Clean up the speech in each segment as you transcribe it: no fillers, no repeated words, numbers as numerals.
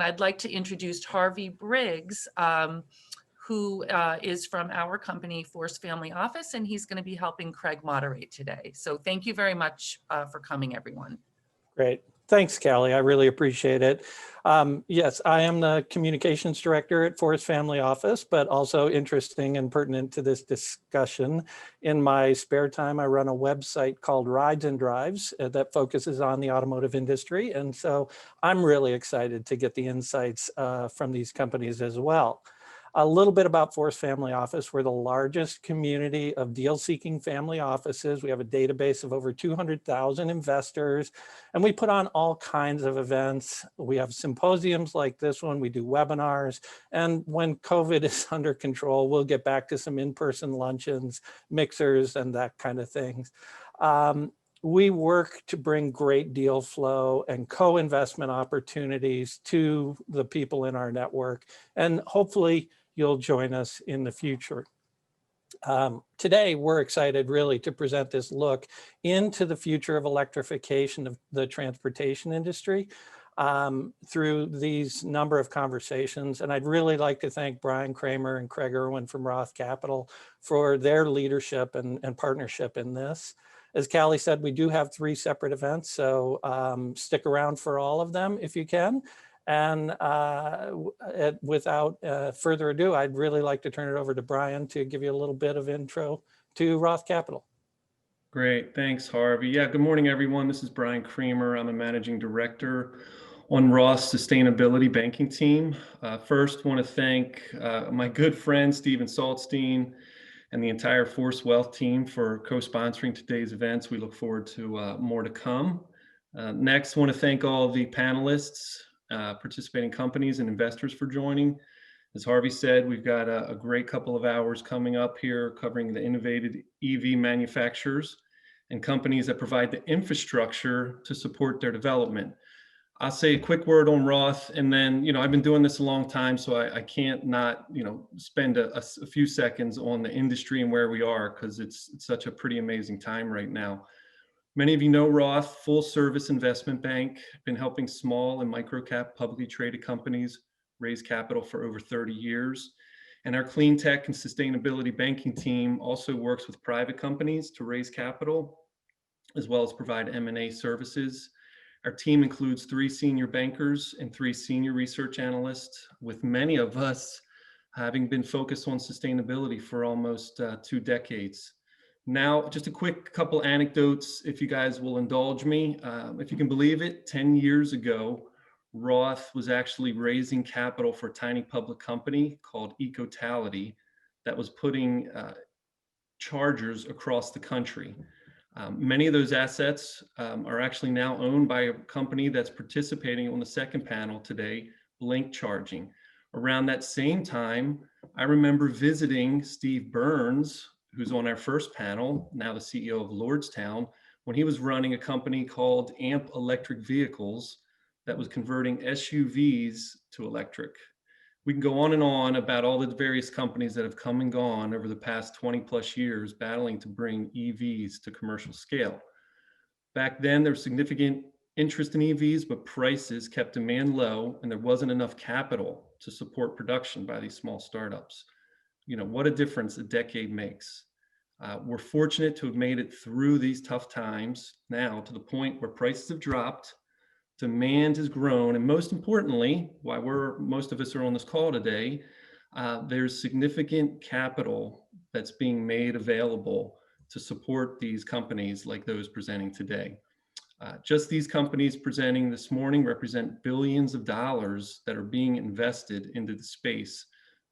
I'd like to introduce Harvey Briggs, who is from our company, Force Family Office, and he's going to be helping Craig moderate today. So thank you very much for coming, everyone. Great. Thanks, Callie. I really appreciate it. Yes, I am the communications director at Force Family Office, but also interesting and pertinent to this discussion. In my spare time, I run a website called Rides and Drives that focuses on the automotive industry. And so I'm really excited to get the insights from these companies as well. A little bit about Force Family Office. We're the largest community of deal-seeking family offices. We have a database of over 200,000 investors, and we put on all kinds of events. We have symposiums like this one. We do webinars, and when COVID is under control, we'll get back to some in-person luncheons, mixers, and that kind of things. We work to bring great deal flow and co-investment opportunities to the people in our network, and hopefully you'll join us in the future. Today, we're excited really to present this look into the future of electrification of the transportation industry through these number of conversations. And I'd really like to thank Brian Kramer and Craig Irwin from Roth Capital for their leadership and partnership in this. As Callie said, we do have 3 separate events, so stick around for all of them if you can. And without further ado, I'd really like to turn it over to Brian to give you a little bit of intro to Roth Capital. Great, thanks, Harvey. Yeah, good morning, everyone. This is Brian Kramer. I'm a managing director on Roth's sustainability banking team. First, want to thank my good friend, Steven Saltstein, and the entire Force Wealth team for co-sponsoring today's events. We look forward to more to come. Next, want to thank all the panelists, participating companies and investors for joining. As Harvey said, we've got a great couple of hours coming up here covering the innovative EV manufacturers and companies that provide the infrastructure to support their development. I'll say a quick word on Roth, and then, I've been doing this a long time, so I can't not, spend a few seconds on the industry and where we are, because it's such a pretty amazing time right now. Many of you know Roth, full service investment bank, been helping small and micro cap publicly traded companies raise capital for over 30 years. And our clean tech and sustainability banking team also works with private companies to raise capital, as well as provide M&A services. Our team includes 3 senior bankers and 3 senior research analysts, with many of us having been focused on sustainability for almost 2 decades. Now, just a quick couple anecdotes, if you guys will indulge me. If you can believe it, 10 years ago, Roth was actually raising capital for a tiny public company called Ecotality that was putting chargers across the country. Many of those assets are actually now owned by a company that's participating on the second panel today, Blink Charging. Around that same time, I remember visiting Steve Burns, who's on our first panel, now the CEO of Lordstown, when he was running a company called AMP Electric Vehicles that was converting SUVs to electric. We can go on and on about all the various companies that have come and gone over the past 20 plus years battling to bring EVs to commercial scale. Back then, there was significant interest in EVs, but prices kept demand low, and there wasn't enough capital to support production by these small startups. What a difference a decade makes. We're fortunate to have made it through these tough times now to the point where prices have dropped, demand has grown, and most importantly, why most of us are on this call today, there's significant capital that's being made available to support these companies like those presenting today. Just these companies presenting this morning represent billions of dollars that are being invested into the space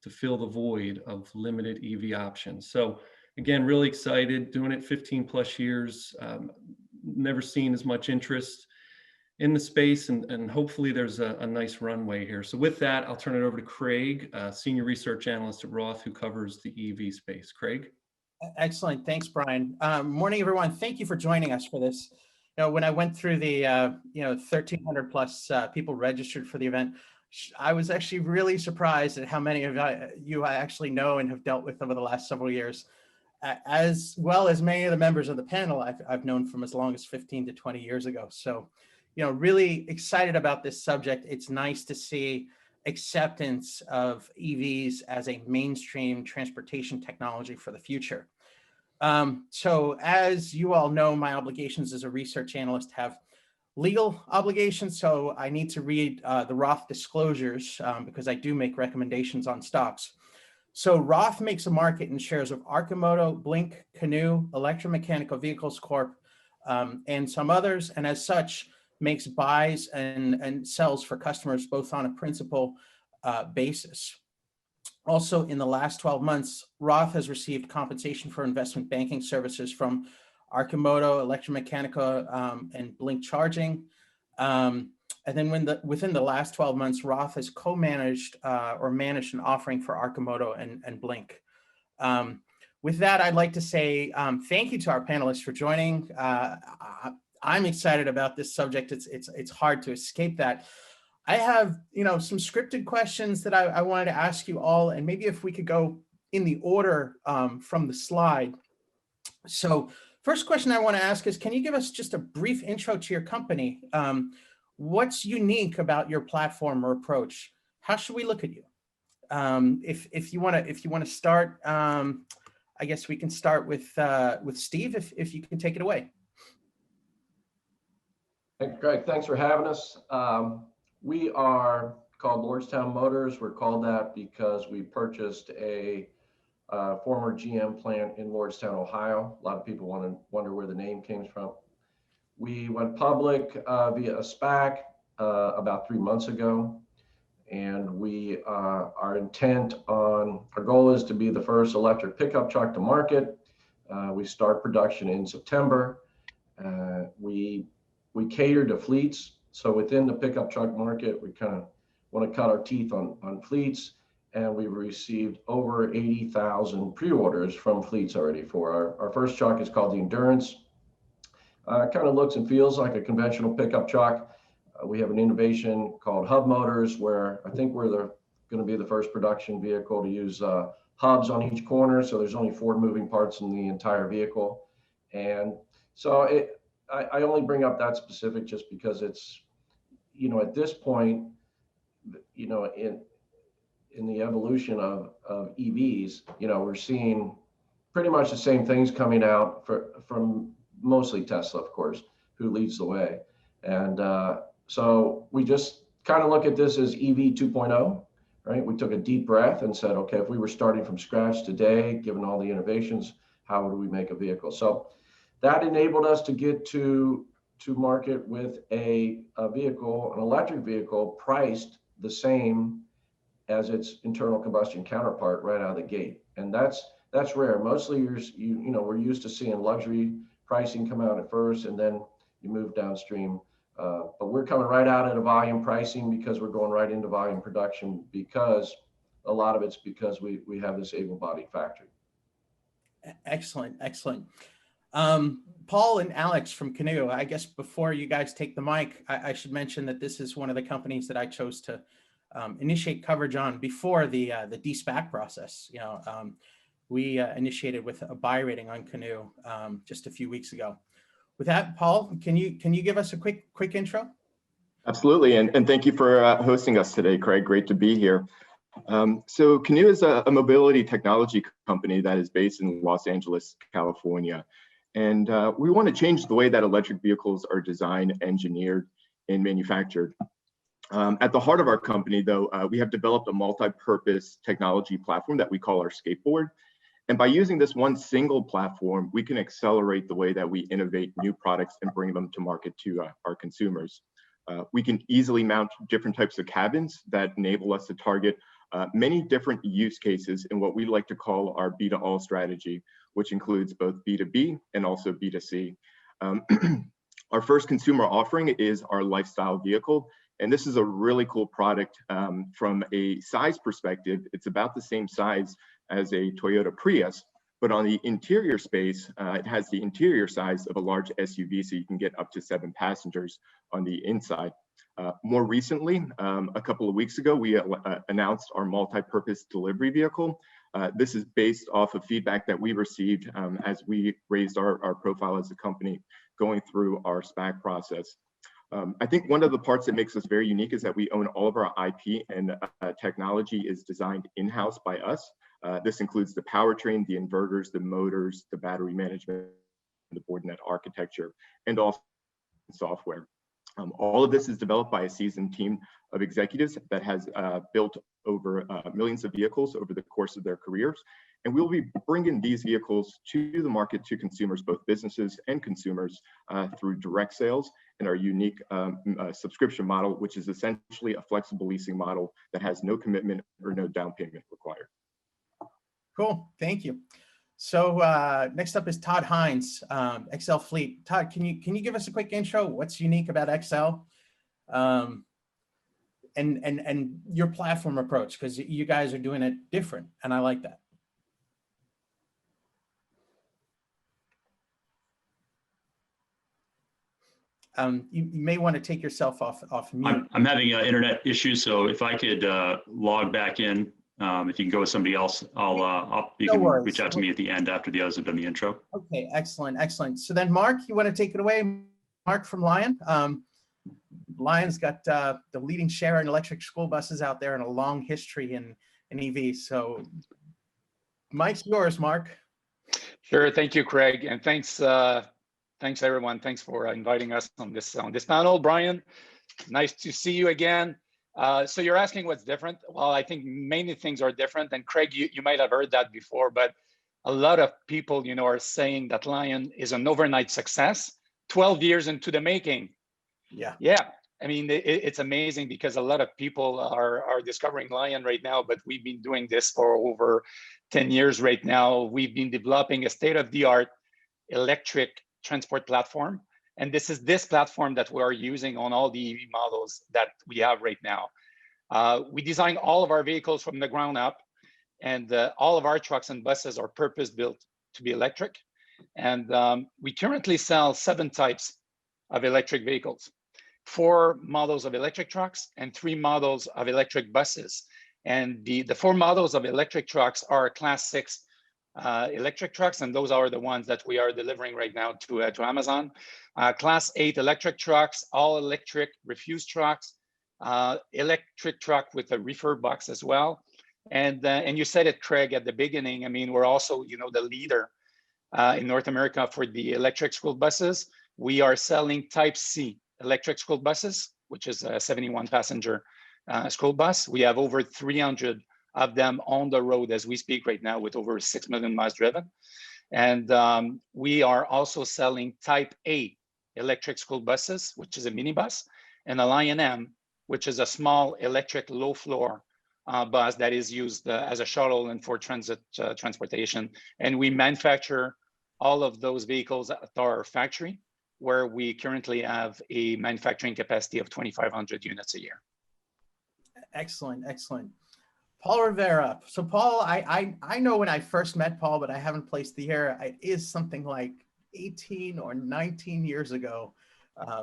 to fill the void of limited EV options. So again, really excited, doing it 15 plus years, never seen as much interest in the space, and hopefully there's a nice runway here. So with that, I'll turn it over to Craig, Senior Research Analyst at Roth, who covers the EV space. Craig? Excellent, thanks, Brian. Morning, everyone. Thank you for joining us for this. When I went through the 1,300 plus people registered for the event, I was actually really surprised at how many of you I actually know and have dealt with over the last several years, as well as many of the members of the panel I've known from as long as 15 to 20 years ago. So, really excited about this subject. It's nice to see acceptance of EVs as a mainstream transportation technology for the future. So as you all know, my obligations as a research analyst have legal obligations. So I need to read the Roth disclosures because I do make recommendations on stocks. So Roth makes a market in shares of Arcimoto, Blink, Canoo, Electra Meccanica Vehicles Corp, and some others. And as such, makes buys and sells for customers both on a principal basis. Also, in the last 12 months, Roth has received compensation for investment banking services from Arcimoto, Electra Meccanica, and Blink Charging. And then within the last 12 months, Roth has co-managed or managed an offering for Arcimoto and Blink. With that, I'd like to say thank you to our panelists for joining. I'm excited about this subject. It's hard to escape that. I have some scripted questions that I wanted to ask you all, and maybe if we could go in the order from the slide. So first question I want to ask is, can you give us just a brief intro to your company? What's unique about your platform or approach? How should we look at you? If you want to start, I guess we can start with Steve, if you can take it away. Hey, Greg, thanks for having us. We are called Lordstown Motors. We're called that because we purchased a former GM plant in Lordstown, Ohio. A lot of people wonder where the name came from. We went public via a SPAC about 3 months ago, and we our goal is to be the first electric pickup truck to market. We start production in September. We cater to fleets. So within the pickup truck market, we kind of want to cut our teeth on fleets, and we've received over 80,000 pre-orders from fleets already for our first truck. Is called the Endurance. It kind of looks and feels like a conventional pickup truck. We have an innovation called hub motors, where I think we're going to be the first production vehicle to use hubs on each corner. So there's only 4 moving parts in the entire vehicle. And so I only bring up that specific just because it's, at this point, in the evolution of EVs, we're seeing pretty much the same things coming out from mostly Tesla, of course, who leads the way. And so we just kind of look at this as EV 2.0, right? We took a deep breath and said, okay, if we were starting from scratch today, given all the innovations, how would we make a vehicle? So that enabled us to get to market with a vehicle, an electric vehicle, priced the same as its internal combustion counterpart right out of the gate. And that's rare. Mostly we're used to seeing luxury pricing come out at first, and then you move downstream. But we're coming right out at a volume pricing because we're going right into volume production, because a lot of it's because we have this able-bodied factory. Excellent. Paul and Alex from Canoo, I guess before you guys take the mic, I should mention that this is one of the companies that I chose to initiate coverage on before the de-SPAC process. We initiated with a buy rating on Canoo just a few weeks ago. With that, Paul, can you give us a quick intro? Absolutely, and thank you for hosting us today, Craig. Great to be here. So Canoo is a mobility technology company that is based in Los Angeles, California. And we want to change the way that electric vehicles are designed, engineered, and manufactured. At the heart of our company, though, we have developed a multi-purpose technology platform that we call our skateboard. And by using this one single platform, we can accelerate the way that we innovate new products and bring them to market to our consumers. We can easily mount different types of cabins that enable us to target many different use cases in what we like to call our B2All strategy, which includes both B2B and also B2C. Our first consumer offering is our lifestyle vehicle. And this is a really cool product from a size perspective. It's about the same size as a Toyota Prius, but on the interior space, it has the interior size of a large SUV, so you can get up to 7 passengers on the inside. More recently, a couple of weeks ago, we announced our multi-purpose delivery vehicle. This is based off of feedback that we received as we raised our profile as a company going through our SPAC process. I think one of the parts that makes us very unique is that we own all of our IP, and technology is designed in-house by us. This includes the powertrain, the inverters, the motors, the battery management, the board net architecture, and also software. All of this is developed by a seasoned team of executives that has built over millions of vehicles over the course of their careers. And we'll be bringing these vehicles to the market, to consumers, both businesses and consumers, through direct sales and our unique subscription model, which is essentially a flexible leasing model that has no commitment or no down payment required. Cool, thank you. So next up is Todd Hines, XL Fleet. Todd, can you give us a quick intro? What's unique about XL? And your platform approach, because you guys are doing it different, and I like that. You may want to take yourself off mute. I'm having internet issues, so if I could log back in, if you can go with somebody else, you can reach out to me at the end after the others have done the intro. Okay, excellent, excellent. So then, Mark, you want to take it away? Mark from Lion. Lion's got the leading share in electric school buses out there and a long history in EVs. So mic's yours, Mark. Sure, thank you, Craig, and thanks everyone. Thanks for inviting us on this panel. Brian, nice to see you again. So you're asking what's different. Well, I think many things are different, and Craig, you might have heard that before, but a lot of people, are saying that Lion is an overnight success, 12 years into the making. Yeah. I mean, it's amazing because a lot of people are discovering Lion right now, but we've been doing this for over 10 years right now. We've been developing a state-of-the-art electric transport platform. And this is this platform that we are using on all the EV models that we have right now. We design all of our vehicles from the ground up, and all of our trucks and buses are purpose-built to be electric. And we currently sell 7 types of electric vehicles, 4 models of electric trucks and 3 models of electric buses. And the 4 models of electric trucks are Class 6 electric trucks, and those are the ones that we are delivering right now to Amazon. Class 8 electric trucks, all electric refuse trucks, electric truck with a reefer box as well. And you said it, Craig, at the beginning. I mean, we're also, the leader in North America for the electric school buses. We are selling Type C electric school buses, which is a 71 passenger school bus. We have over 300 of them on the road as we speak right now, with over 6 million miles driven. And we are also selling Type A electric school buses, which is a minibus, and a Lion M, which is a small electric low floor bus that is used as a shuttle and for transit transportation. And we manufacture all of those vehicles at our factory, where we currently have a manufacturing capacity of 2,500 units a year. Excellent, excellent. Paul Rivera. So Paul, I know when I first met Paul, but I haven't placed the year. It is something like 18 or 19 years ago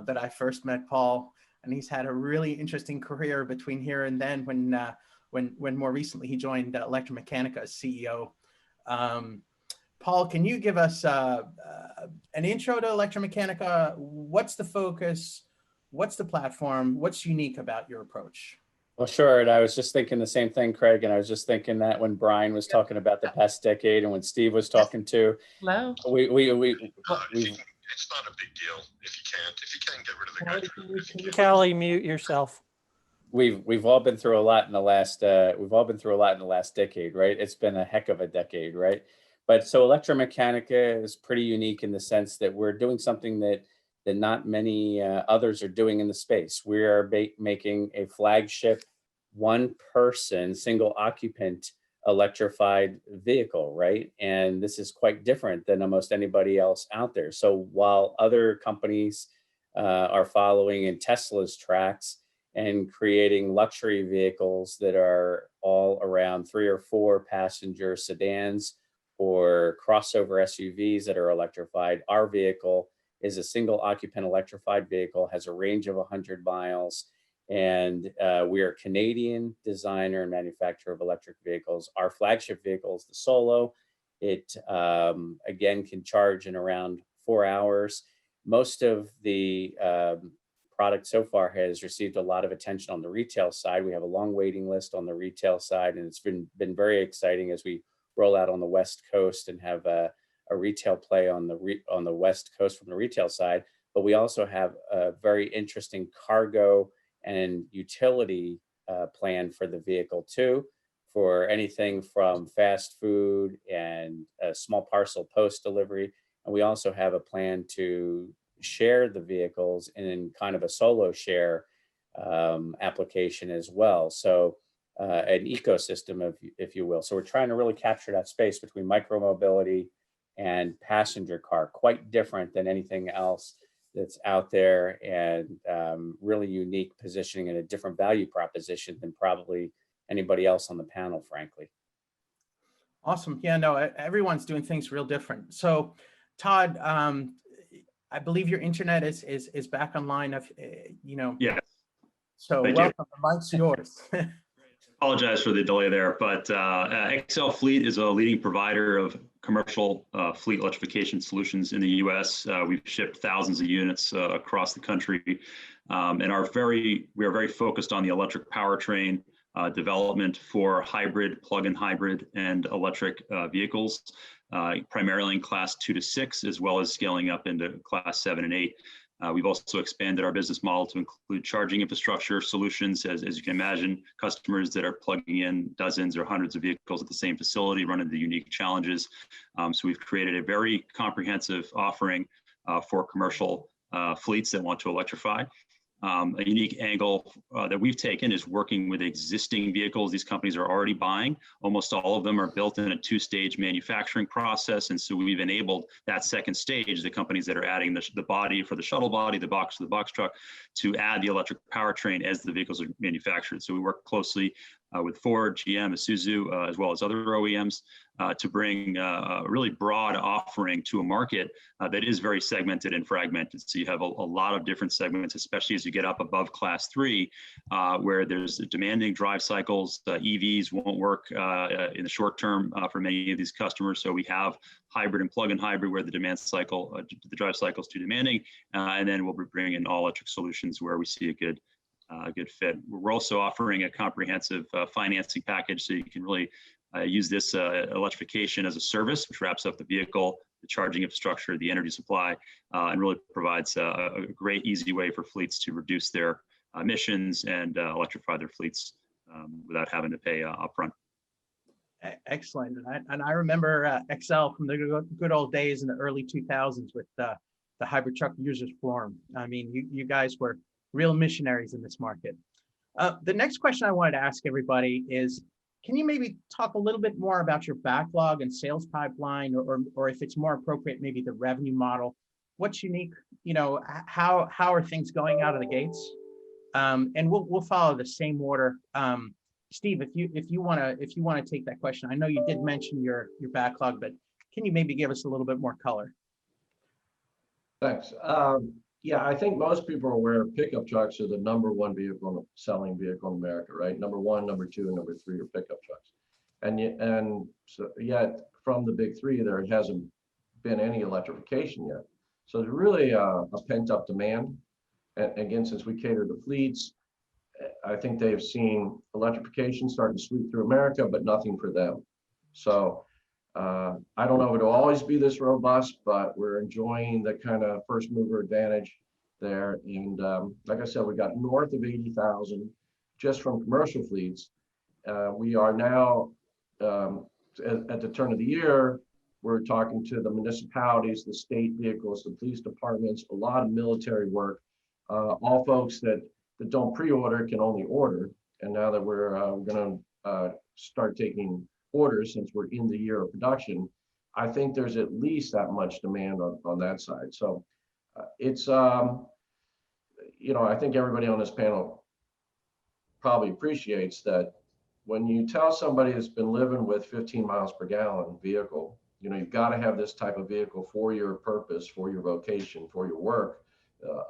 that I first met Paul, and he's had a really interesting career between here and then. When more recently he joined Electra Meccanica as CEO. Paul, can you give us an intro to Electra Meccanica? What's the focus? What's the platform? What's unique about your approach? Well, sure. And I was just thinking the same thing, Craig. And I was just thinking that when Brian was talking about the past decade and when Steve was talking to, Hello. we it's not a big deal if you can't get rid of the guy. Callie, mute yourself. We've all been through a lot in the last decade, right? It's been a heck of a decade, right? But so Electra Meccanica is pretty unique in the sense that we're doing something that not many others are doing in the space. We are making a flagship, one-person, single-occupant electrified vehicle, right? And this is quite different than almost anybody else out there. So while other companies are following in Tesla's tracks and creating luxury vehicles that are all around 3 or 4 passenger sedans or crossover SUVs that are electrified, our vehicle is a single occupant electrified vehicle, has a range of 100 miles, and we are a Canadian designer and manufacturer of electric vehicles. Our flagship vehicle is the Solo. It, again, can charge in around 4 hours. Most of the product so far has received a lot of attention on the retail side. We have a long waiting list on the retail side, and it's been very exciting as we roll out on the West Coast and have a retail play on the West Coast from the retail side. But we also have a very interesting cargo and utility plan for the vehicle too, for anything from fast food and small parcel post delivery. And we also have a plan to share the vehicles in kind of a solo share application as well. So an ecosystem, if you will. So we're trying to really capture that space between micromobility and passenger car, quite different than anything else that's out there, and really unique positioning and a different value proposition than probably anybody else on the panel, frankly. Awesome. Yeah, no, everyone's doing things real different. So Todd, I believe your internet is back online. Yeah. So Thank welcome. The mic's yours. Apologize for the delay there, but XL Fleet is a leading provider of commercial fleet electrification solutions in the U.S. We've shipped thousands of units across the country, and we are very focused on the electric powertrain development for hybrid, plug-in hybrid, and electric vehicles, primarily in class 2 to 6, as well as scaling up into class 7 and 8. We've also expanded our business model to include charging infrastructure solutions. As you can imagine, customers that are plugging in dozens or hundreds of vehicles at the same facility run into unique challenges. So we've created a very comprehensive offering for commercial fleets that want to electrify. A unique angle that we've taken is working with existing vehicles these companies are already buying. Almost all of them are built in a 2-stage manufacturing process. And so we've enabled that second stage, the companies that are adding the body for the shuttle body, the box for the box truck, to add the electric powertrain as the vehicles are manufactured. So we work closely with Ford, GM, Isuzu, as well as other OEMs to bring a really broad offering to a market that is very segmented and fragmented. So you have a lot of different segments, especially as you get up above class 3, where there's demanding drive cycles. EVs won't work in the short term for many of these customers. So we have hybrid and plug-in hybrid where the demand cycle, the drive cycle is too demanding. And then we'll be bringing in all electric solutions where we see a good fit. We're also offering a comprehensive financing package, so you can really use this electrification as a service, which wraps up the vehicle, the charging infrastructure, the energy supply, and really provides a great, easy way for fleets to reduce their emissions and electrify their fleets without having to pay upfront. Excellent. And I remember XL from the good old days in the early 2000s with the Hybrid Truck Users Forum. I mean, you guys were real missionaries in this market. The next question I wanted to ask everybody is, can you maybe talk a little bit more about your backlog and sales pipeline, or if it's more appropriate, maybe the revenue model? What's unique? How are things going out of the gates? And we'll follow the same order. Steve, if you want to take that question, I know you did mention your backlog, but can you maybe give us a little bit more color? Thanks. Yeah, I think most people are aware pickup trucks are the #1 selling vehicle in America, right? Number 1, number 2, and number 3 are pickup trucks. And so yet from the big 3, there hasn't been any electrification yet. So there's really a pent-up demand. And again, since we cater to fleets, I think they've seen electrification starting to sweep through America, but nothing for them. So I don't know if it'll always be this robust, but we're enjoying the kind of first mover advantage there. And like I said, we got north of 80,000 just from commercial fleets. We are now at the turn of the year, we're talking to the municipalities, the state vehicles, the police departments, a lot of military work, all folks that don't pre-order can only order. And now that we're going to start taking orders since we're in the year of production, I think there's at least that much demand on that side. So it's, I think everybody on this panel probably appreciates that when you tell somebody that's been living with 15 miles per gallon vehicle, you've got to have this type of vehicle for your purpose, for your vocation, for your work,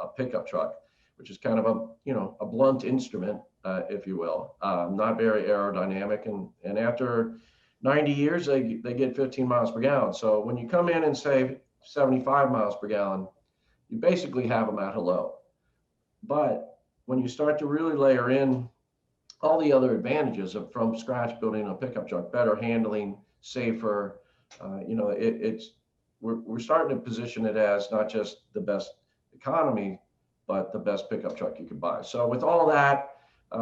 a pickup truck, which is kind of a blunt instrument, if you will, not very aerodynamic. And after 90 years, they get 15 miles per gallon. So when you come in and say 75 miles per gallon, you basically have them at hello. But when you start to really layer in all the other advantages of from scratch building a pickup truck, better handling, safer, we're starting to position it as not just the best economy, but the best pickup truck you could buy. So with all that,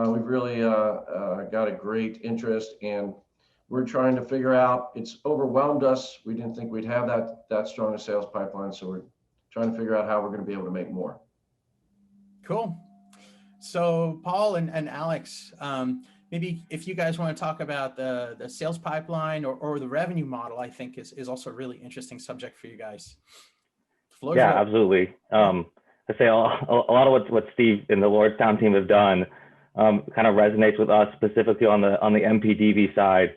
we've really got a great interest, and we're trying to figure out, it's overwhelmed us. We didn't think we'd have that strong a sales pipeline. So we're trying to figure out how we're going to be able to make more. Cool. So Paul and Alex, maybe if you guys want to talk about the sales pipeline or the revenue model, I think is also a really interesting subject for you guys. Yeah, absolutely. I say a lot of what Steve and the Lordstown team have done kind of resonates with us, specifically on the MPDV side,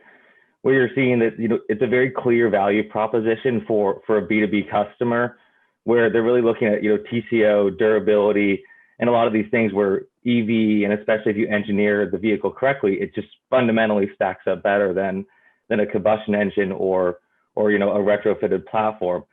where you're seeing that, it's a very clear value proposition for a B2B customer, where they're really looking at, TCO, durability, and a lot of these things where EV, and especially if you engineer the vehicle correctly, it just fundamentally stacks up better than a combustion engine or a retrofitted platform.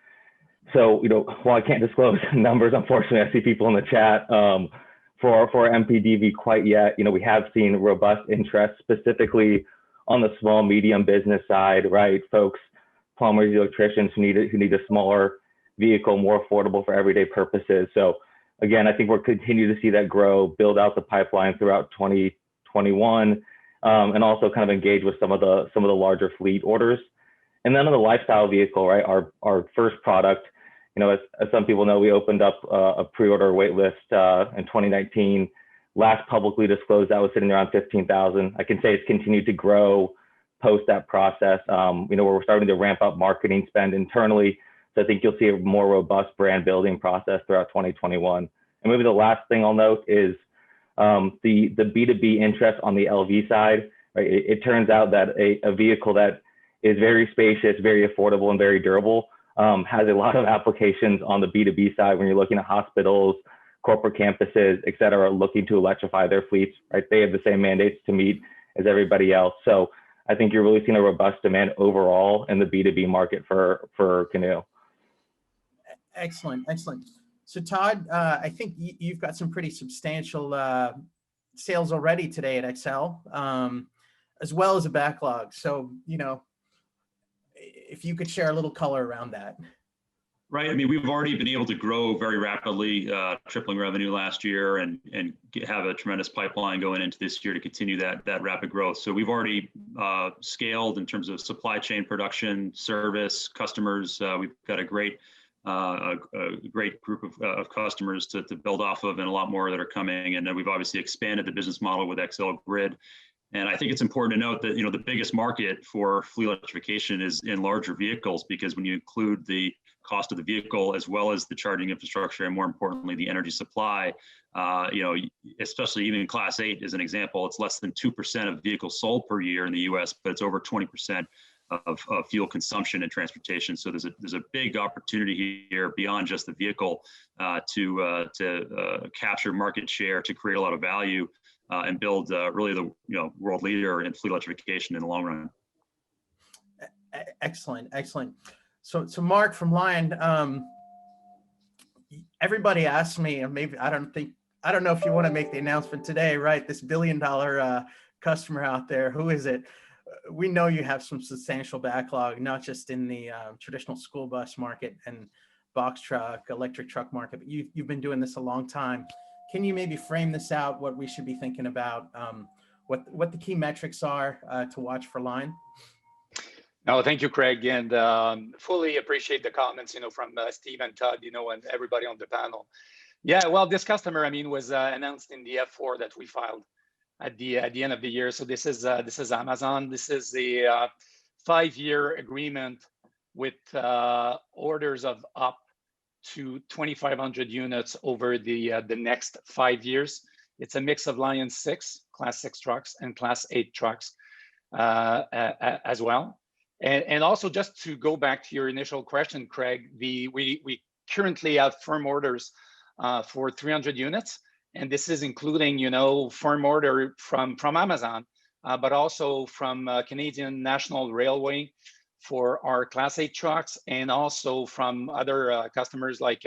So, while I can't disclose numbers, unfortunately, I see people in the chat for MPDV quite yet. We have seen robust interest, specifically on the small, medium business side, right? Folks, plumbers, electricians who need a smaller vehicle, more affordable for everyday purposes. So again, I think we'll continue to see that grow, build out the pipeline throughout 2021, and also kind of engage with some of the larger fleet orders. And then on the lifestyle vehicle, right, our first product, as some people know, we opened up a pre-order wait list in 2019. Last publicly disclosed, that was sitting around 15,000. I can say it's continued to grow post that process. Where we're starting to ramp up marketing spend internally. So I think you'll see a more robust brand building process throughout 2021. And maybe the last thing I'll note is the B2B interest on the LV side. Right? It turns out that a vehicle that is very spacious, very affordable, and very durable has a lot of applications on the B2B side when you're looking at hospitals, corporate campuses, et cetera, looking to electrify their fleets. Right? They have the same mandates to meet as everybody else. So I think you're really seeing a robust demand overall in the B2B market for Canoo. Excellent. So Todd, I think you've got some pretty substantial sales already today at XL, as well as a backlog. So, if you could share a little color around that. Right. I mean, we've already been able to grow very rapidly, tripling revenue last year, and have a tremendous pipeline going into this year to continue that rapid growth. So we've already scaled in terms of supply chain, production, service, customers. We've got a great group of customers to build off of, and a lot more that are coming. And then we've obviously expanded the business model with XL Grid. And I think it's important to note that the biggest market for fleet electrification is in larger vehicles, because when you include the cost of the vehicle as well as the charging infrastructure, and more importantly the energy supply, especially even Class 8 as an example, it's less than 2% of vehicles sold per year in the U.S., but it's over 20% of fuel consumption and transportation. So there's a big opportunity here beyond just the vehicle to capture market share, to create a lot of value, and build really the world leader in fleet electrification in the long run. Excellent. So Mark from Lion, everybody asks me, and maybe I don't know if you want to make the announcement today, right? This $1 billion customer out there, who is it? We know you have some substantial backlog, not just in the traditional school bus market and box truck, electric truck market, but you've been doing this a long time. Can you maybe frame this out, what we should be thinking about, what the key metrics are to watch for Lion? No, thank you, Craig, and fully appreciate the comments, from Steve and Todd, and everybody on the panel. Yeah, well, this customer, was announced in the F4 that we filed at the end of the year. So this is Amazon. This is the 5-year agreement with orders of up to 2,500 units over the next 5 years. It's a mix of Lion 6, Class 6 trucks, and Class 8 trucks as well. And also, just to go back to your initial question, Craig, we currently have firm orders for 300 units. And this is including, firm order from Amazon, but also from Canadian National Railway for our Class 8 trucks, and also from other customers like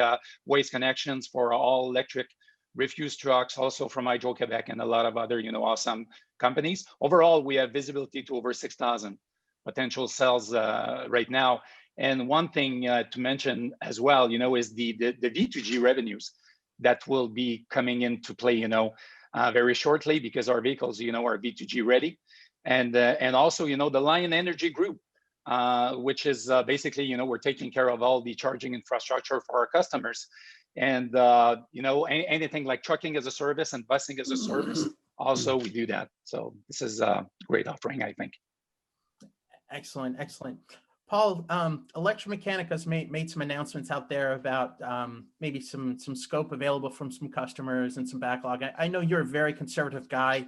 Waste Connections for all electric refuse trucks, also from Hydro-Quebec and a lot of other, awesome companies. Overall, we have visibility to over 6,000 potential sales right now. And one thing to mention as well, is the V2G revenues that will be coming into play, very shortly, because our vehicles, are V2G ready. And also, the Lion Energy Group, which is basically, we're taking care of all the charging infrastructure for our customers. And, anything like trucking as a service and busing as a service, also we do that. So this is a great offering, I think. Excellent, excellent. Paul, Electra Meccanica's made some announcements out there about maybe some scope available from some customers and some backlog. I know you're a very conservative guy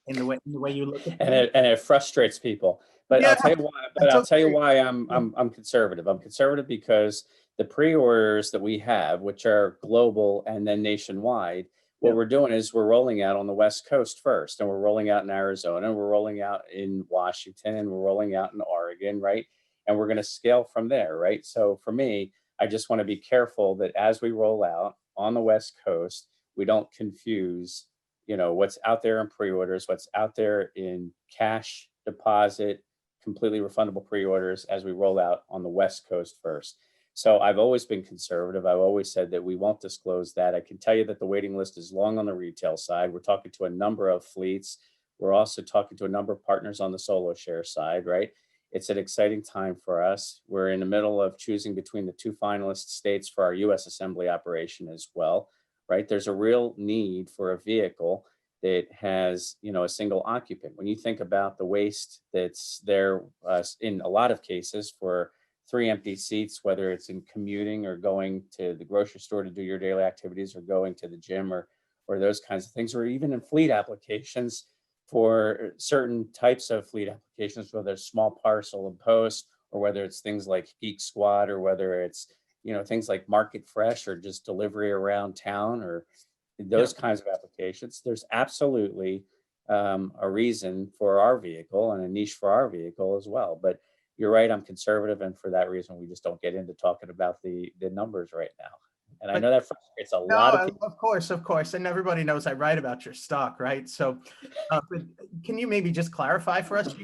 in the way you look at things. And it frustrates people. But Yeah, I'll tell you why. But I'll tell you why I'm conservative. I'm conservative because the pre-orders that we have, which are global and then nationwide, what we're doing is we're rolling out on the West Coast first, and we're rolling out in Arizona, and we're rolling out in Washington, and we're rolling out in Oregon, right? And we're going to scale from there, right? So for me, I just want to be careful that as we roll out on the West Coast, we don't confuse, what's out there in pre-orders, what's out there in cash deposit, completely refundable pre-orders as we roll out on the West Coast first. So I've always been conservative. I've always said that we won't disclose that. I can tell you that the waiting list is long on the retail side. We're talking to a number of fleets. We're also talking to a number of partners on the solo share side, right? It's an exciting time for us. We're in the middle of choosing between the 2 finalist states for our US assembly operation as well, right? There's a real need for a vehicle that has, a single occupant. When you think about the waste that's there in a lot of cases for 3 empty seats, whether it's in commuting or going to the grocery store to do your daily activities or going to the gym or those kinds of things, or even in fleet applications for certain types of fleet applications, whether it's small parcel and post, or whether it's things like Geek Squad, or whether it's, things like Market Fresh or just delivery around town or those kinds of applications. There's absolutely a reason for our vehicle and a niche for our vehicle as well. But you're right, I'm conservative, and for that reason, we just don't get into talking about the numbers right now. And I know that frustrates a lot of people. Of course, and everybody knows I write about your stock, right? So, but can you maybe just clarify for us?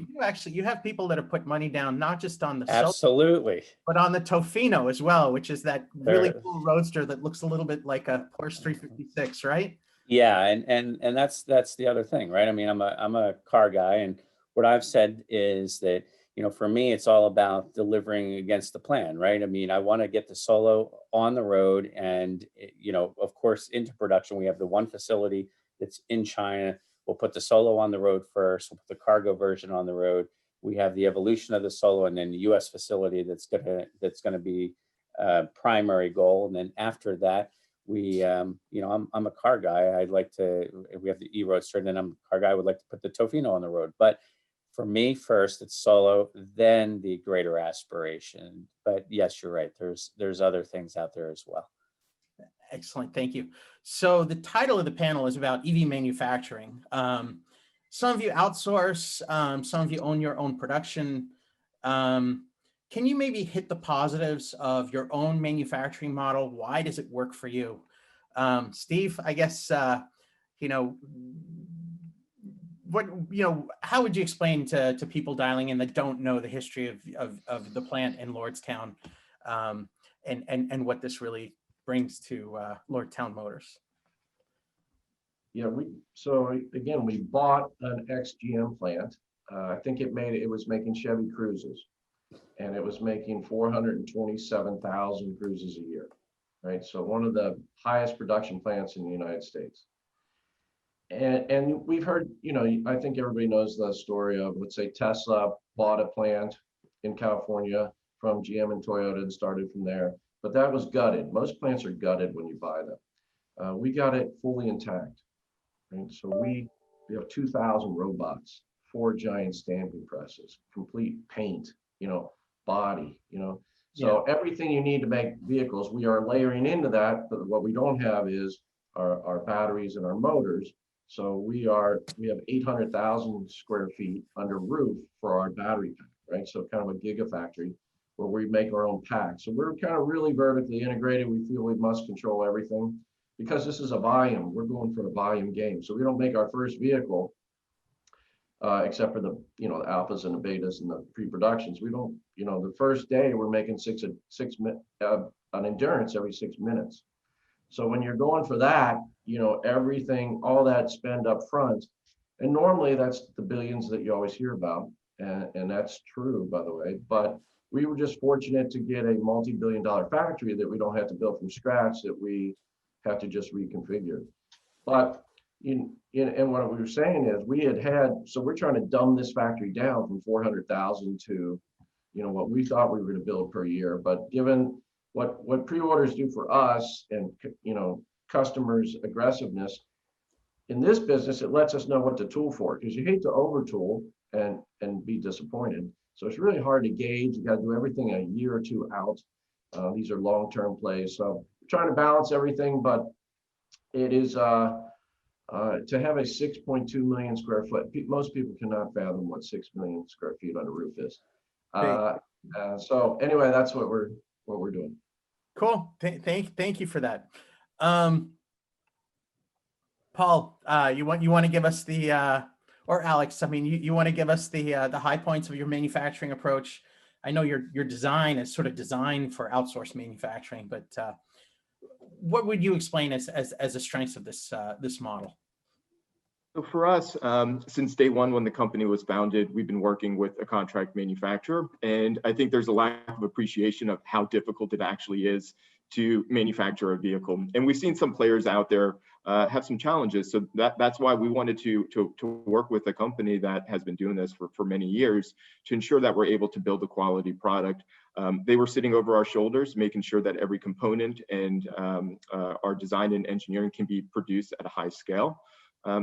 You have people that have put money down, not just on the absolutely, but on the Tofino as well, which is that really cool roadster that looks a little bit like a Porsche 356, right? Yeah, and that's the other thing, right? I mean, I'm a car guy, and what I've said is that, for me, it's all about delivering against the plan, right? I mean, I want to get the Solo on the road and, of course, into production. We have the one facility that's in China. We'll put the Solo on the road first. We'll put the cargo version on the road. We have the evolution of the Solo, and then the U.S. facility that's gonna be primary goal. And then after that, we, I'm a car guy. We have the E-Roadster, and then I'm a car guy. I would like to put the Tofino on the road, but for me, first, it's Solo, then the greater aspiration. But yes, you're right. There's other things out there as well. Excellent. Thank you. So the title of the panel is about EV manufacturing. Some of you outsource, some of you own your own production. Can you maybe hit the positives of your own manufacturing model? Why does it work for you? Steve, I guess, how would you explain to people dialing in that don't know the history of the plant in Lordstown, and what this really brings to Lordstown Motors? Yeah, we bought an ex-GM plant. I think it was making Chevy Cruises, and it was making 427,000 cruises a year, right? So one of the highest production plants in the United States. And we've heard, I think everybody knows the story of, let's say, Tesla bought a plant in California from GM and Toyota and started from there, but that was gutted. Most plants are gutted when you buy them. We got it fully intact, right? So we have 2,000 robots, 4 giant stamping presses, complete paint, body, So everything you need to make vehicles, we are layering into that, but what we don't have is our batteries and our motors. So we have 800,000 square feet under roof for our battery pack, right? So kind of a gigafactory where we make our own pack. So we're kind of really vertically integrated. We feel we must control everything. because this is a volume, we're going for a volume game. So we don't make our first vehicle, except for the, the alphas and the betas and the pre-productions. We don't, the first day we're making an endurance every 6 minutes. So when you're going for that, everything, all that spend up front, and normally that's the billions that you always hear about. And that's true, by the way, but we were just fortunate to get a multi-billion-dollar factory that we don't have to build from scratch, that we have to just reconfigure. But and what we were saying is so we're trying to dumb this factory down from 400,000 to, what we thought we were going to build per year. But given what pre-orders do for us and, customers' aggressiveness in this business, it lets us know what to tool for, because you hate to over tool and be disappointed. So it's really hard to gauge. You got to do everything a year or two out. These are long-term plays. So we're trying to balance everything, but it is to have a 6.2 million square foot. Most people cannot fathom what 6 million square feet on a roof is. So anyway, that's what we're doing. Cool. Thank you for that. Paul, you want to give us or Alex, I mean, you want to give us the high points of your manufacturing approach. I know your design is sort of designed for outsourced manufacturing, but what would you explain as the strengths of this model? So for us, since day one, when the company was founded, we've been working with a contract manufacturer. And I think there's a lack of appreciation of how difficult it actually is to manufacture a vehicle. And we've seen some players out there have some challenges. So that's why we wanted to work with a company that has been doing this for many years to ensure that we're able to build a quality product. They were sitting over our shoulders, making sure that every component and our design and engineering can be produced at a high scale.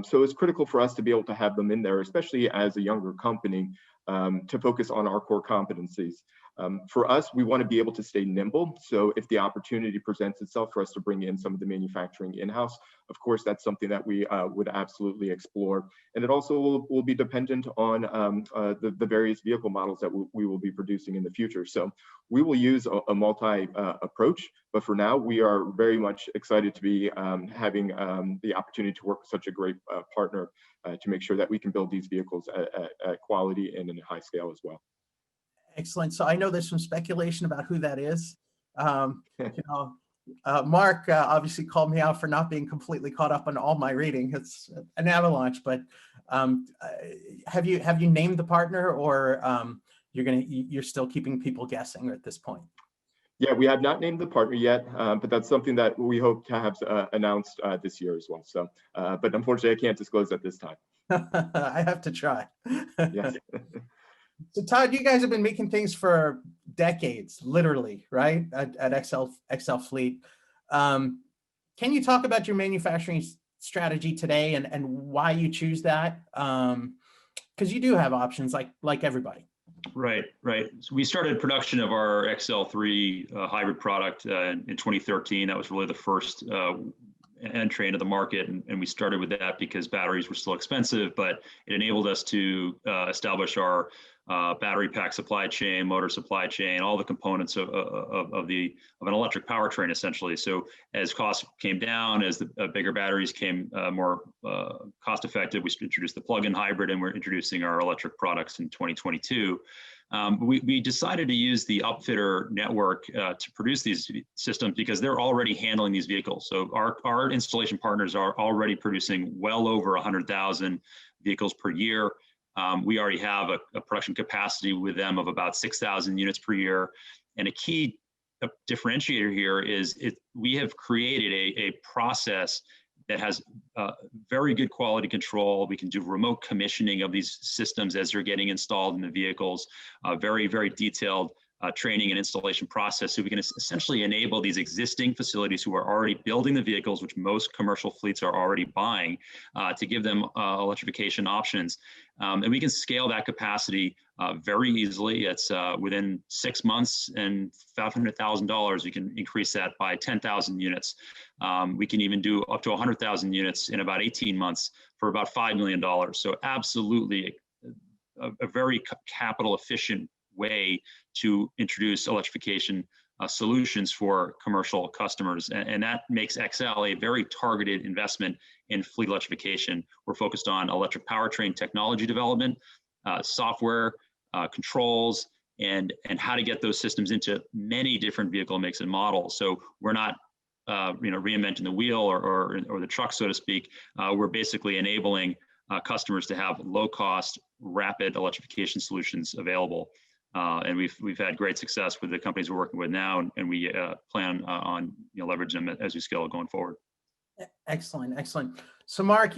So it's critical for us to be able to have them in there, especially as a younger company, to focus on our core competencies. For us, we want to be able to stay nimble. So if the opportunity presents itself for us to bring in some of the manufacturing in-house, of course, that's something that we would absolutely explore. And it also will be dependent on the various vehicle models that we will be producing in the future. So we will use a multi approach, but for now, we are very much excited to be having the opportunity to work with such a great partner to make sure that we can build these vehicles at quality and in a high scale as well. Excellent. So I know there's some speculation about who that is. Mark obviously called me out for not being completely caught up on all my reading. It's an avalanche, but have you named the partner, or you're still keeping people guessing at this point? Yeah, we have not named the partner yet, but that's something that we hope to have announced this year as well. So, but unfortunately, I can't disclose at this time. I have to try. Yes. So Todd, you guys have been making things for decades, literally, right? At XL Fleet. Can you talk about your manufacturing strategy today and why you choose that? Because you do have options like everybody. Right. So we started production of our XL3 hybrid product in 2013. That was really the first entry into the market, and we started with that because batteries were still expensive, but it enabled us to establish our battery pack supply chain, motor supply chain, all the components of an electric powertrain, essentially. So as costs came down, as the bigger batteries came more cost effective, we introduced the plug-in hybrid, and we're introducing our electric products in 2022. We decided to use the upfitter network to produce these systems because they're already handling these vehicles. So our installation partners are already producing well over 100,000 vehicles per year. We already have a production capacity with them of about 6,000 units per year. And a key differentiator here is we have created a process that has very good quality control. We can do remote commissioning of these systems as they're getting installed in the vehicles, very, very detailed training and installation process. So we can essentially enable these existing facilities who are already building the vehicles, which most commercial fleets are already buying, to give them electrification options. And we can scale that capacity very easily. It's within 6 months and $500,000, we can increase that by 10,000 units. We can even do up to 100,000 units in about 18 months for about $5 million. So absolutely a very capital efficient way to introduce electrification solutions for commercial customers. And that makes XL a very targeted investment in fleet electrification. We're focused on electric powertrain technology development, software, controls, and how to get those systems into many different vehicle makes and models. So we're not reinventing the wheel or the truck, so to speak. We're basically enabling customers to have low cost, rapid electrification solutions available. And we've had great success with the companies we're working with now, and we plan on leveraging them as we scale going forward. Excellent, excellent. So Mark,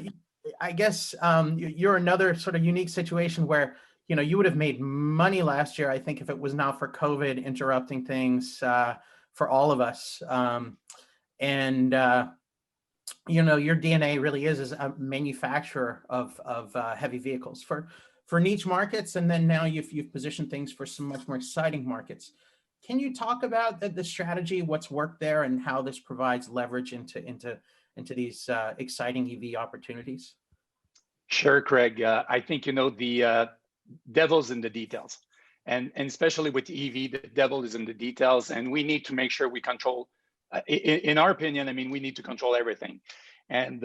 I guess you're another sort of unique situation where you would have made money last year, I think, if it was not for COVID interrupting things for all of us. Your DNA really is a manufacturer of heavy vehicles for niche markets, and then now you've positioned things for some much more exciting markets. Can you talk about the strategy, what's worked there, and how this provides leverage into these exciting EV opportunities? Sure, Craig. I think the devil's in the details, and especially with EV, the devil is in the details, and we need to make sure we control. In our opinion, I mean, we need to control everything, and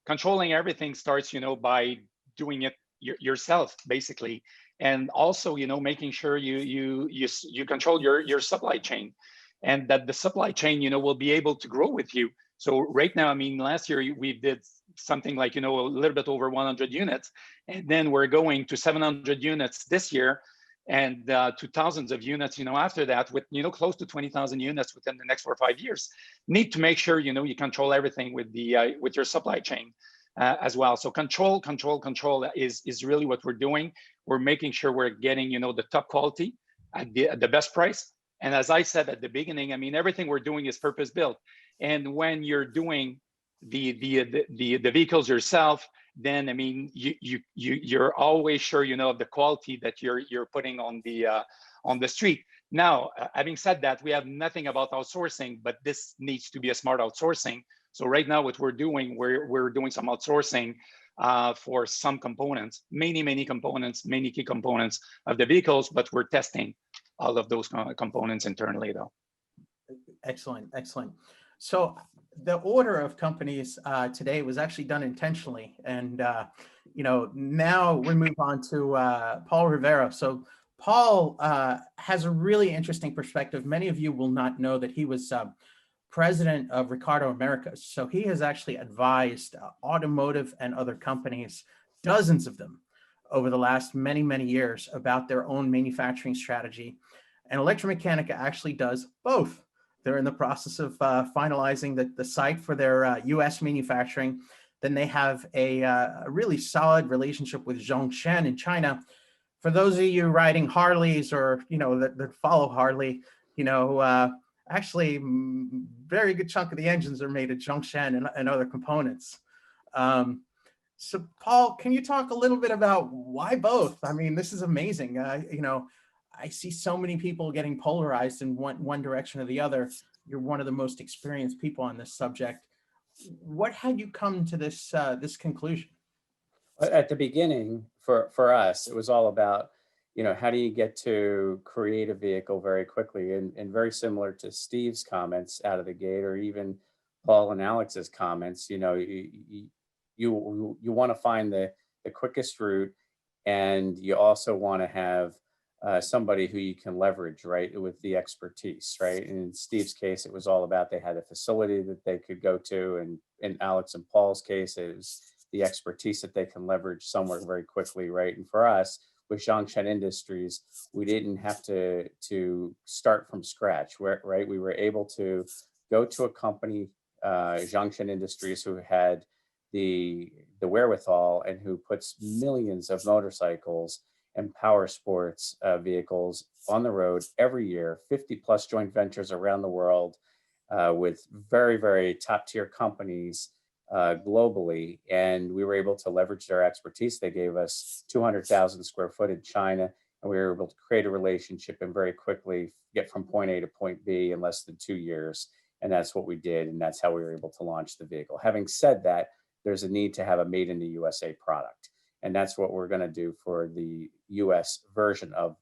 controlling everything starts, by doing it yourself, basically, and also, making sure you control your supply chain, and that the supply chain, will be able to grow with you. So right now, I mean, last year we did something like, a little bit over 100 units, and then we're going to 700 units this year, and to thousands of units, after that, with, close to 20,000 units within the next 4 or 5 years. Need to make sure, you control everything with your supply chain as well. So control is really what we're doing. We're making sure we're getting, the top quality at the best price. And as I said at the beginning, I mean, everything we're doing is purpose built. And when you're doing the vehicles yourself, then I mean you're always sure of the quality that you're putting on the street. Now, having said that, we have nothing about outsourcing, but this needs to be a smart outsourcing. So right now, what we're doing, we're doing some outsourcing for some components, many components, many key components of the vehicles, but we're testing all of those components internally, though. Excellent. So the order of companies today was actually done intentionally. And, now we move on to Paul Rivera. So Paul has a really interesting perspective. Many of you will not know that he was president of Ricardo Americas. So he has actually advised automotive and other companies, dozens of them, over the last many years about their own manufacturing strategy. And Electra Meccanica actually does both. They're in the process of finalizing the site for their US manufacturing. Then they have a really solid relationship with Zhongshan in China. For those of you riding Harleys or, that follow Harley, actually very good chunk of the engines are made at Zhongshan and other components. So Paul, can you talk a little bit about why both? I mean, this is amazing. I see so many people getting polarized in one direction or the other. You're one of the most experienced people on this subject. What had you come to this conclusion? At the beginning, for us, it was all about, how do you get to create a vehicle very quickly? And very similar to Steve's comments out of the gate, or even Paul and Alex's comments, you want to find the quickest route, and you also want to have somebody who you can leverage, right, with the expertise, right? And in Steve's case, it was all about they had a facility that they could go to, and in Alex and Paul's case, it was the expertise that they can leverage somewhere very quickly, right? And for us, with Zhongshan Industries, we didn't have to start from scratch, right? We were able to go to a company, Zhongshan Industries, who had the wherewithal and who puts millions of motorcycles and power sports vehicles on the road every year, 50+ joint ventures around the world with very top tier companies globally. And we were able to leverage their expertise. They gave us 200,000 square foot in China, and we were able to create a relationship and very quickly get from point A to point B in less than 2 years. And that's what we did. And that's how we were able to launch the vehicle. Having said that, there's a need to have a made in the USA product. And that's what we're going to do for the US version of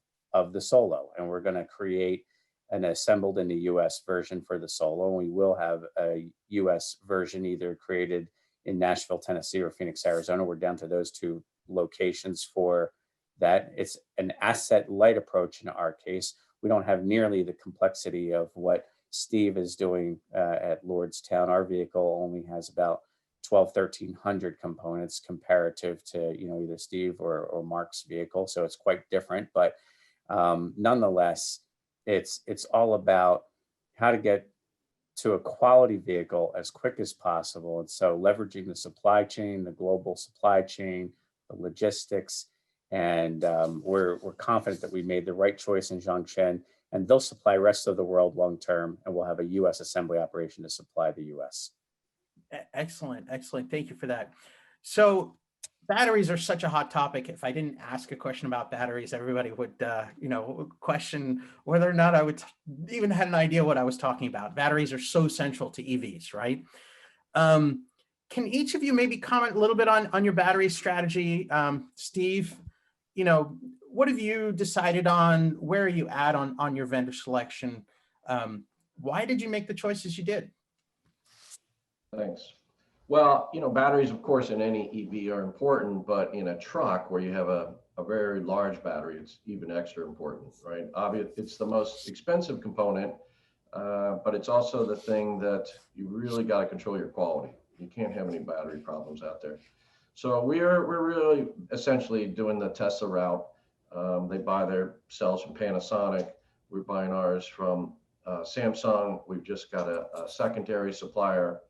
the Solo. And we're going to create an assembled in the US version for the Solo. And we will have a US version either created in Nashville, Tennessee or Phoenix, Arizona. We're down to those two locations for that. It's an asset light approach in our case. We don't have nearly the complexity of what Steve is doing at Lordstown. Our vehicle only has about 1,300 components comparative to, you know, either Steve or Mark's vehicle. So it's quite different, but nonetheless, it's all about how to get to a quality vehicle as quick as possible. And so leveraging the supply chain, the global supply chain, the logistics, and we're confident that we made the right choice in Zhongchen, and they'll supply the rest of the world long-term, and we'll have a US assembly operation to supply the US. Excellent, excellent. Thank you for that. So batteries are such a hot topic. If I didn't ask a question about batteries, everybody would, you know, question whether or not I would even had an idea what I was talking about. Batteries are so central to EVs, right? Can each of you maybe comment a little bit on your battery strategy? Steve, you know, what have you decided on? Where are you at on your vendor selection? Why did you make the choices you did? Thanks. Well, you know, batteries, of course, in any EV are important, but in a truck where you have a very large battery, it's even extra important, right? Obviously, it's the most expensive component, but it's also the thing that you really got to control your quality. You can't have any battery problems out there. So we're really essentially doing the Tesla route. They buy their cells from Panasonic. We're buying ours from Samsung. We've just got a secondary supplier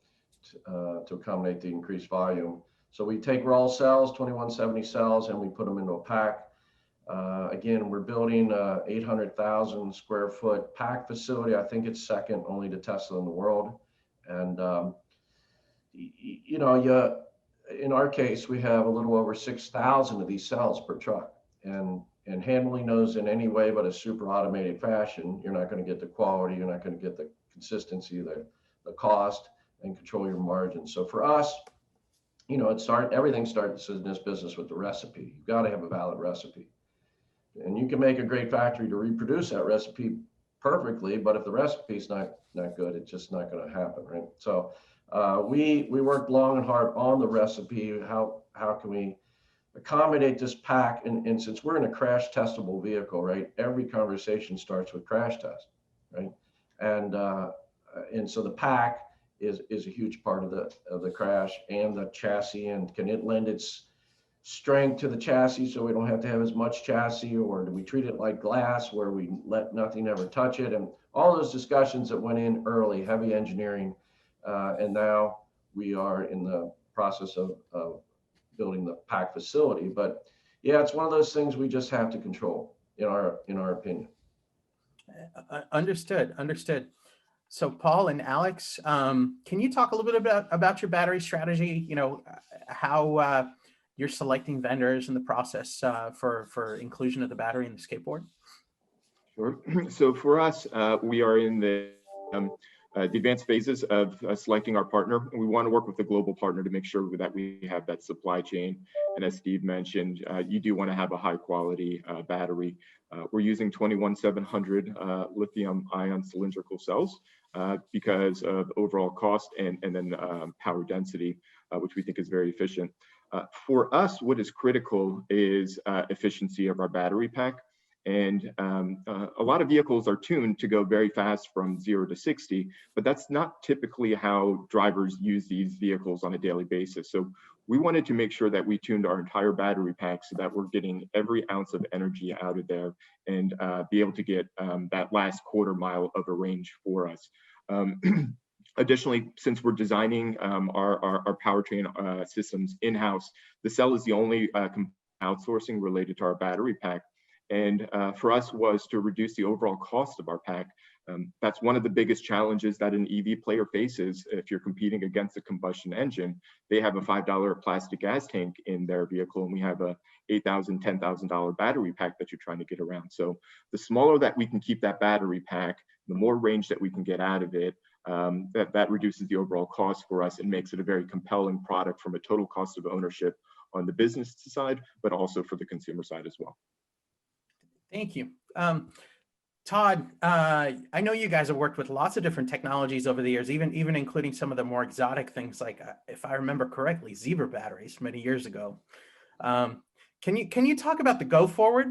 to accommodate the increased volume. So we take raw cells, 2170 cells, and we put them into a pack. Again, we're building a 800,000 square foot pack facility. I think it's second only to Tesla in the world. And, you know, in our case, we have a little over 6,000 of these cells per truck. And handling those in any way but a super automated fashion, you're not going to get the quality, you're not going to get the consistency, the cost, and control your margins. So for us, you know, everything starts in this business with the recipe. You've got to have a valid recipe. And you can make a great factory to reproduce that recipe perfectly, but if the recipe is not good, it's just not going to happen, right? So we worked long and hard on the recipe. How can we accommodate this pack? And since we're in a crash testable vehicle, right, every conversation starts with crash test, right? And so the pack is a huge part of the crash and the chassis, and can it lend its strength to the chassis so we don't have to have as much chassis, or do we treat it like glass where we let nothing ever touch it? And all those discussions that went in early, heavy engineering, and now we are in the process of building the pack facility. But yeah, it's one of those things we just have to control, in our opinion. Understood. So Paul and Alex, can you talk a little bit about your battery strategy? You know, how you're selecting vendors in the process for inclusion of the battery in the skateboard? Sure. So for us, we are in the advanced phases of selecting our partner. We want to work with a global partner to make sure that we have that supply chain. And as Steve mentioned, you do want to have a high quality battery. We're using 21700 lithium ion cylindrical cells because of overall cost and then power density, which we think is very efficient. For us, what is critical is efficiency of our battery pack. And a lot of vehicles are tuned to go very fast from 0 to 60, but that's not typically how drivers use these vehicles on a daily basis. So we wanted to make sure that we tuned our entire battery pack so that we're getting every ounce of energy out of there and be able to get that last quarter mile of a range for us. Additionally, since we're designing our powertrain systems in-house, the cell is the only outsourcing related to our battery pack. And for us was to reduce the overall cost of our pack. That's one of the biggest challenges that an EV player faces if you're competing against a combustion engine. They have a $5 plastic gas tank in their vehicle, and we have a $8,000, $10,000 battery pack that you're trying to get around. So the smaller that we can keep that battery pack, the more range that we can get out of it, that reduces the overall cost for us and makes it a very compelling product from a total cost of ownership on the business side, but also for the consumer side as well. Thank you. Todd, I know you guys have worked with lots of different technologies over the years, even including some of the more exotic things like, if I remember correctly, zebra batteries many years ago. Can you talk about the go forward?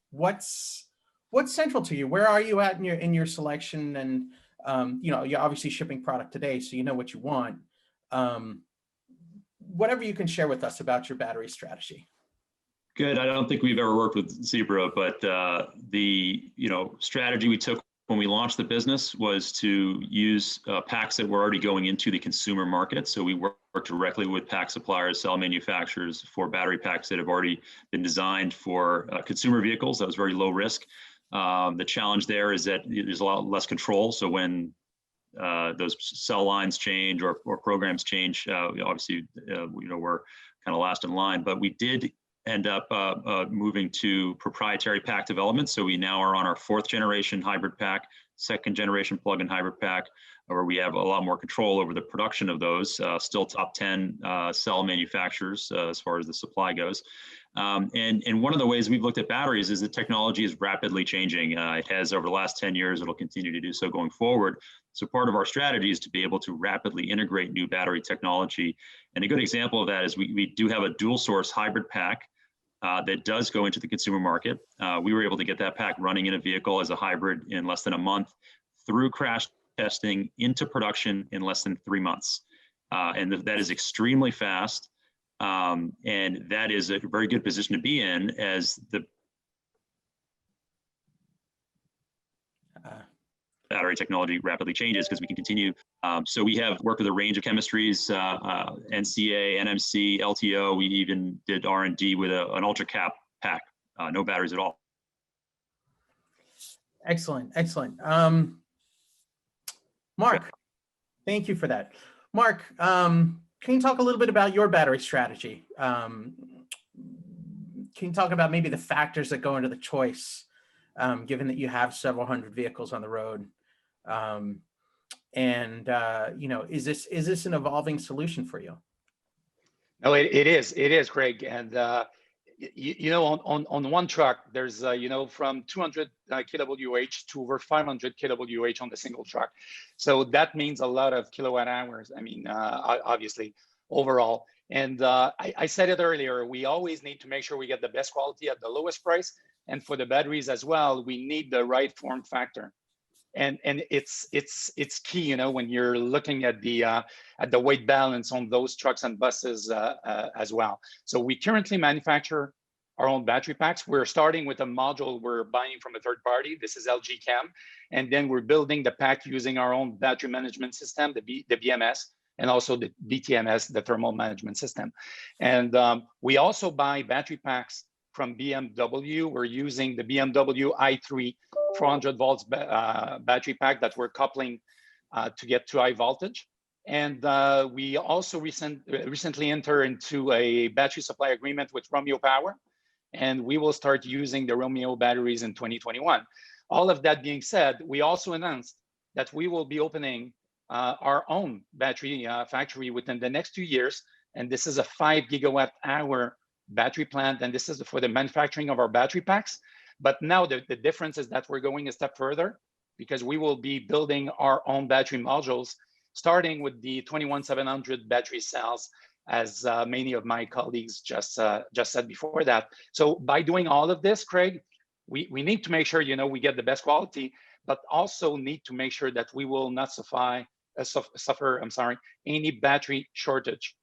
What's central to you? Where are you at in your selection? And you know, you're obviously shipping product today, so you know what you want. Whatever you can share with us about your battery strategy. Good. I don't think we've ever worked with Zebra, but the strategy we took when we launched the business was to use packs that were already going into the consumer market. So we worked directly with pack suppliers, cell manufacturers for battery packs that have already been designed for consumer vehicles. That was very low risk. The challenge there is that there's a lot less control. So when those cell lines change or programs change, obviously, we're kind of last in line. But we did end up moving to proprietary pack development. So we now are on our 4th generation hybrid pack, 2nd generation plug-in hybrid pack, where we have a lot more control over the production of those, still top 10 cell manufacturers as far as the supply goes. And one of the ways we've looked at batteries is the technology is rapidly changing. It has over the last 10 years, it'll continue to do so going forward. So part of our strategy is to be able to rapidly integrate new battery technology. And a good example of that is we do have a dual source hybrid pack that does go into the consumer market. We were able to get that pack running in a vehicle as a hybrid in less than a month, through crash testing into production in less than 3 months. And that is extremely fast. And that is a very good position to be in as the battery technology rapidly changes, because we can continue. So we have worked with a range of chemistries, NCA, NMC, LTO. We even did R&D with an ultra cap pack, no batteries at all. Excellent, excellent. Mark, thank you for that. Mark, can you talk a little bit about your battery strategy? Can you talk about maybe the factors that go into the choice, given that you have several hundred vehicles on the road? Is this an evolving solution for you? No, it is, Craig. And on one truck, there's from 200 kWh to over 500 kWh on the single truck. So that means a lot of kilowatt hours. I mean, obviously, overall. And I said it earlier, we always need to make sure we get the best quality at the lowest price. And for the batteries as well, we need the right form factor. And it's key, when you're looking at the weight balance on those trucks and buses as well. So we currently manufacture our own battery packs. We're starting with a module we're buying from a third party. This is LG Chem. And then we're building the pack using our own battery management system, the BMS, and also the BTMS, the thermal management system. And we also buy battery packs from BMW. We're using the BMW i3 400 volts battery pack that we're coupling to get to high voltage. And we also recently entered into a battery supply agreement with Romeo Power, and we will start using the Romeo batteries in 2021. All of that being said, we also announced that we will be opening our own battery factory within the next 2 years. And this is a 5 gigawatt hour battery plant. And this is for the manufacturing of our battery packs. But now the difference is that we're going a step further, because we will be building our own battery modules, starting with the 21700 battery cells, as many of my colleagues just said before that. So by doing all of this, Craig, we need to make sure, we get the best quality, but also need to make sure that we will not suffer any battery shortage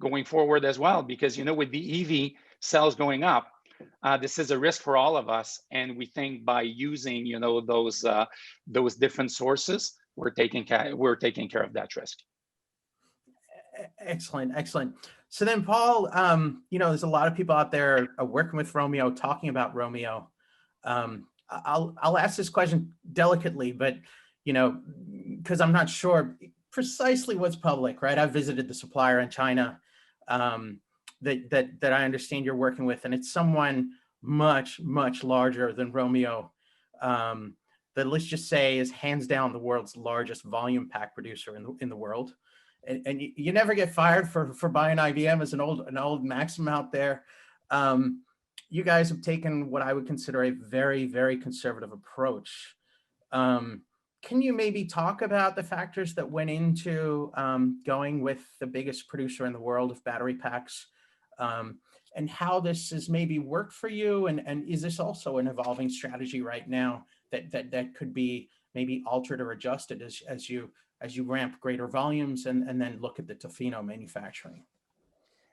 going forward as well, because, with the EV cells going up, this is a risk for all of us. And we think by using, those different sources, we're taking care of that risk. Excellent, excellent. So then, Paul, there's a lot of people out there working with Romeo, talking about Romeo. I'll ask this question delicately, but because I'm not sure precisely what's public, right? I've visited the supplier in China that I understand you're working with, and it's someone much, much larger than Romeo. That, let's just say, is hands down the world's largest volume pack producer in the world. And you never get fired for buying IBM, as an old maxim out there. you guys have taken what I would consider a very, very conservative approach. Can you maybe talk about the factors that went into going with the biggest producer in the world of battery packs, and how this has maybe worked for you? And is this also an evolving strategy right now that could be maybe altered or adjusted as you ramp greater volumes and then look at the Tofino manufacturing?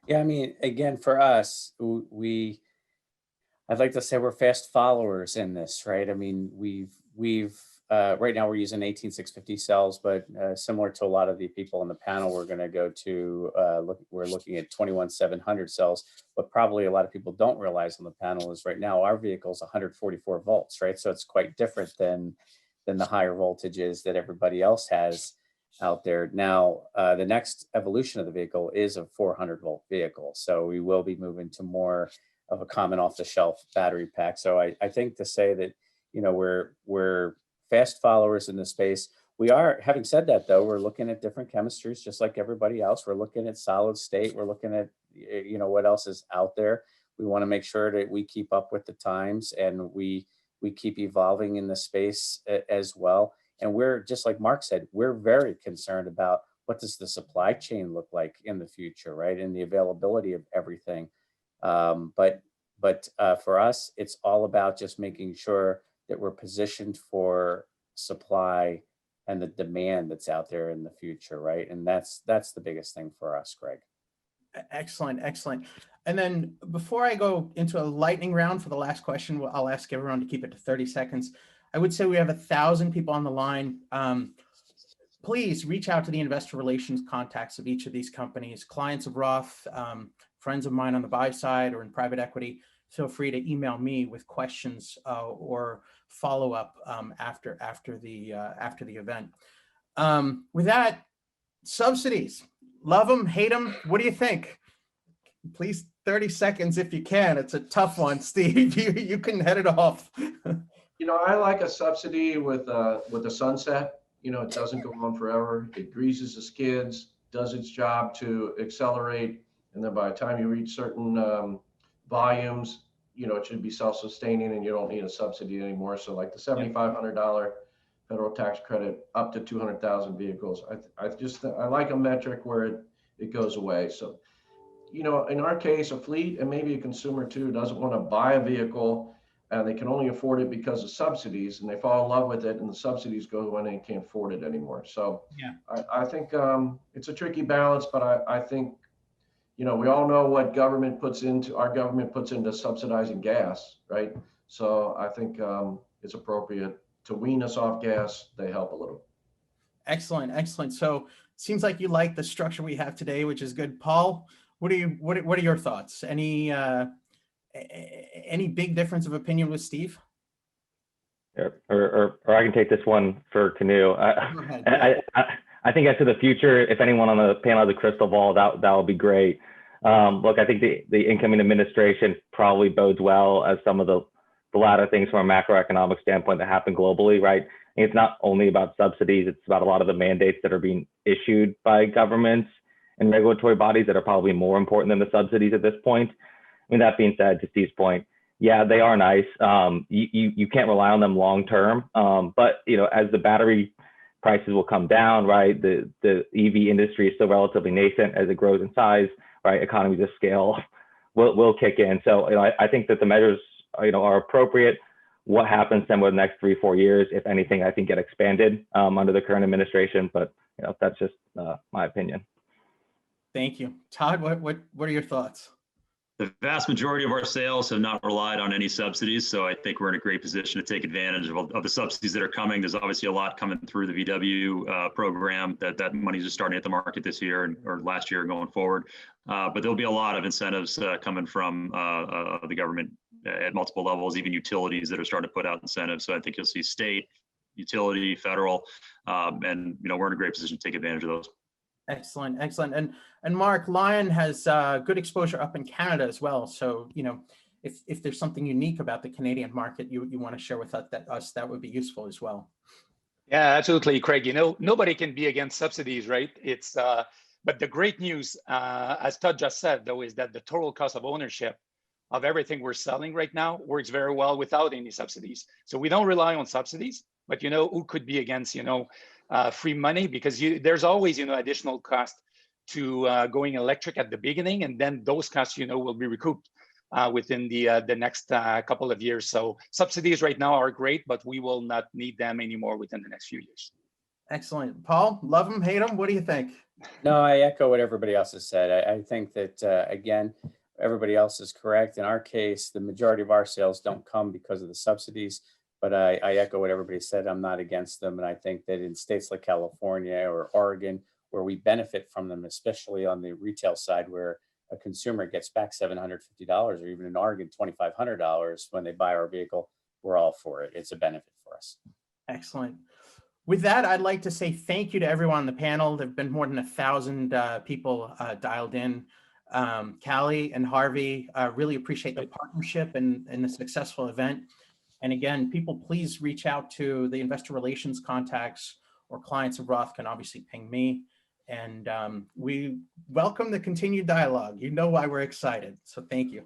Yeah, I mean, again, for us, I'd like to say we're fast followers in this, right? I mean, we've right now we're using 18650 cells, but similar to a lot of the people on the panel, we're going to go to we're looking at 21700 cells. What probably a lot of people don't realize on the panel is right now our vehicle is 144 volts, right? So it's quite different than the higher voltages that everybody else has out there. Now, the next evolution of the vehicle is a 400 volt vehicle, so we will be moving to more of a common off-the-shelf battery pack. So I think to say that, you know, we're fast followers in the space. We are, having said that though, we're looking at different chemistries just like everybody else. We're looking at solid state. We're looking at, you know, what else is out there. We want to make sure that we keep up with the times and we keep evolving in the space as well. And we're, just like Mark said, we're very concerned about what does the supply chain look like in the future, right? And the availability of everything. But for us, it's all about just making sure that we're positioned for supply and the demand that's out there in the future, right? And that's the biggest thing for us, Greg. Excellent, excellent. And then before I go into a lightning round for the last question, I'll ask everyone to keep it to 30 seconds. I would say we have 1,000 people on the line. Please reach out to the investor relations contacts of each of these companies, clients of Roth, friends of mine on the buy side or in private equity. Feel free to email me with questions or follow up after the event. With that, subsidies, love them, hate them. What do you think? Please, 30 seconds if you can. It's a tough one, Steve. You can head it off. You know, I like a subsidy with a sunset. You know, it doesn't go on forever. It greases the skids, does its job to accelerate, and then by the time you reach certain volumes, you know, it should be self-sustaining and you don't need a subsidy anymore. So like the $7,500 federal tax credit up to 200,000 vehicles. I like a metric where it goes away. So, you know, in our case, a fleet and maybe a consumer too doesn't want to buy a vehicle and they can only afford it because of subsidies, and they fall in love with it and the subsidies go when they can't afford it anymore. So yeah, I think it's a tricky balance, but I think, you know, we all know what our government puts into subsidizing gas, right? So I think it's appropriate to wean us off gas. They help a little. Excellent, excellent. So it seems like you like the structure we have today, which is good. Paul, what are your thoughts? Any big difference of opinion with Steve? Or I can take this one for Canoo. I think as to the future, if anyone on the panel has a crystal ball, that would be great. Look, I think the incoming administration probably bodes well as some of the latter things from a macroeconomic standpoint that happen globally, right? And it's not only about subsidies, it's about a lot of the mandates that are being issued by governments and regulatory bodies that are probably more important than the subsidies at this point. I mean, that being said, to Steve's point, yeah, they are nice. You can't rely on them long term, but you know, as the battery prices will come down, right? The EV industry is still relatively nascent. As it grows in size, right? Economies of scale will kick in. So, you know, I think that the measures, you know, are appropriate. What happens then with the next 3-4 years, if anything, I think get expanded under the current administration. But you know, that's just my opinion. Thank you, Todd. What are your thoughts? The vast majority of our sales have not relied on any subsidies, so I think we're in a great position to take advantage of the subsidies that are coming. There's obviously a lot coming through the VW program. That money's just starting at the market this year or last year going forward. But there'll be a lot of incentives coming from the government at multiple levels, even utilities that are starting to put out incentives. So I think you'll see state, utility, federal, and you know, we're in a great position to take advantage of those. Excellent, excellent. And Mark, Lion has good exposure up in Canada as well. So, you know, if there's something unique about the Canadian market you want to share with us, that would be useful as well. Yeah, absolutely, Craig. You know, nobody can be against subsidies, right? It's but the great news, as Todd just said, though, is that the total cost of ownership of everything we're selling right now works very well without any subsidies. So we don't rely on subsidies, but who could be against, free money? Because there's always, additional cost to going electric at the beginning, and then those costs, will be recouped within the next couple of years. So subsidies right now are great, but we will not need them anymore within the next few years. Excellent. Paul, love them, hate them. What do you think? No, I echo what everybody else has said. I think that, again, everybody else is correct. In our case, the majority of our sales don't come because of the subsidies, but I echo what everybody said. I'm not against them. And I think that in states like California or Oregon, where we benefit from them, especially on the retail side, where a consumer gets back $750, or even in Oregon, $2,500 when they buy our vehicle, we're all for it. It's a benefit for us. Excellent. With that, I'd like to say thank you to everyone on the panel. There have been more than 1,000 people dialed in. Callie and Harvey, really appreciate the partnership and the successful event. And again, people, please reach out to the investor relations contacts or clients of Roth can obviously ping me. And we welcome the continued dialogue. You know why we're excited. So thank you.